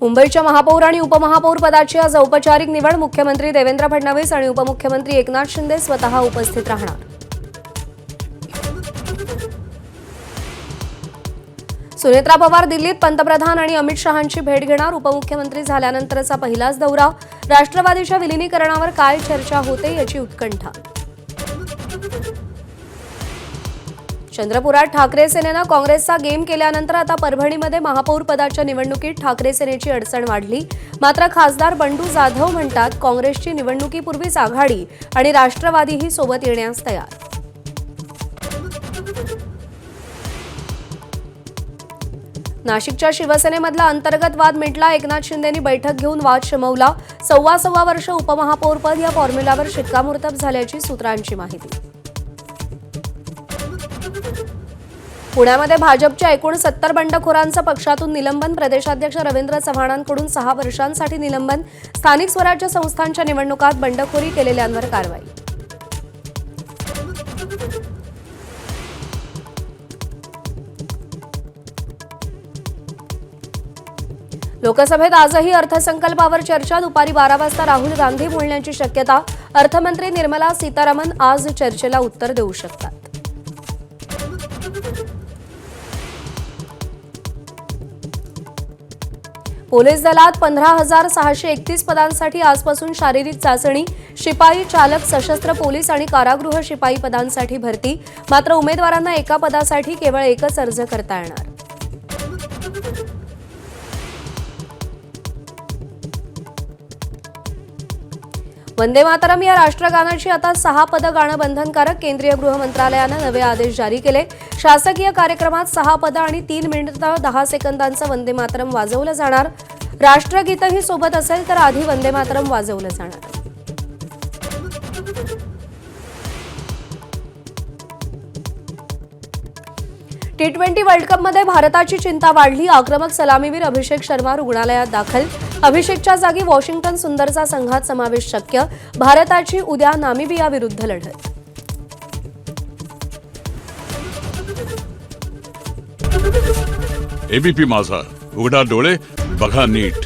मुंबईच्या महापौर आणि उपमहापौर पदाची आज औपचारिक निवड। मुख्यमंत्री देवेंद्र फडणवीस आणि उपमुख्यमंत्री एकनाथ शिंदे स्वतः उपस्थित राहणार। सुनेत्रा पवार दिल्लीत पंतप्रधान आणि अमित शहांची भेट घेणार। उपमुख्यमंत्री झाल्यानंतरचा पहिलाच दौरा। राष्ट्रवादीच्या विलीनीकरणावर काय चर्चा होते याची उत्कंठा। चंद्रपुरात ठाकरे सेनेनं काँग्रेसचा गेम केल्यानंतर आता परभणीमध्ये महापौर पदाच्या निवडणुकीत ठाकरे सेनेची अडचण वाढली। मात्र खासदार बंडू जाधव म्हणतात काँग्रेसची निवडणुकीपूर्वीच आघाडी आणि राष्ट्रवादीही सोबत येण्यास तयार। नाशिकच्या शिवसेनेमधला अंतर्गत वाद मिटला। एकनाथ शिंदेंनी बैठक घेऊन वाद शमवला। सव्वा वर्ष उपमहापौरपद या फॉर्म्युलावर शिक्कामोर्तब झाल्याची सूत्रांची माहिती। पुण्यामध्ये भाजपच्या एकूण 70 बंडखोरांचं पक्षातून निलंबन। प्रदेशाध्यक्ष रवींद्र चव्हाणांकडून 6 वर्षांसाठी निलंबन। स्थानिक स्वराज्य संस्थांच्या निवडणुकात बंडखोरी केलेल्यांवर कारवाई। लोकसभेत आजही अर्थसंकल्पावर चर्चा। दुपारी 12 वाजता राहुल गांधी बोलण्याची शक्यता। अर्थमंत्री निर्मला सीतारामन आज चर्चेला उत्तर देऊ शकतात। पोलीस दलात 15,631 पदांसाठी आजपासून शारीरिक चाचणी। शिपाई, चालक, सशस्त्र पोलीस आणि कारागृह शिपाई पदांसाठी भरती। मात्र उमेदवारांना एका पदासाठी केवळ एकच अर्ज करता येणार। वंदे मातरम या राष्ट्रगानाची आता 6 पदं गाणं बंधनकारक। केंद्रीय गृह मंत्रालयानं नवे आदेश जारी केले। शासकीय कार्यक्रमात 6 पदं आणि 3 मिनिटं 10 सेकंदांचं वंदे मातरम वाजवलं जाणार। राष्ट्रगीतही सोबत असेल तर आधी वंदे मातरम वाजवलं जाणार। T20 वर्ल्ड कपमध्ये भारताची चिंता वाढली। आक्रमक सलामीवीर अभिषेक शर्मा रुग्णालयात दाखल। अभिषेकच्या जागी वॉशिंग्टन सुंदरचा संघात समावेश शक्य। भारताची उद्या नामिबिया विरुद्ध लढत। एबीपी माझा, उघडा डोळे बघा नीट।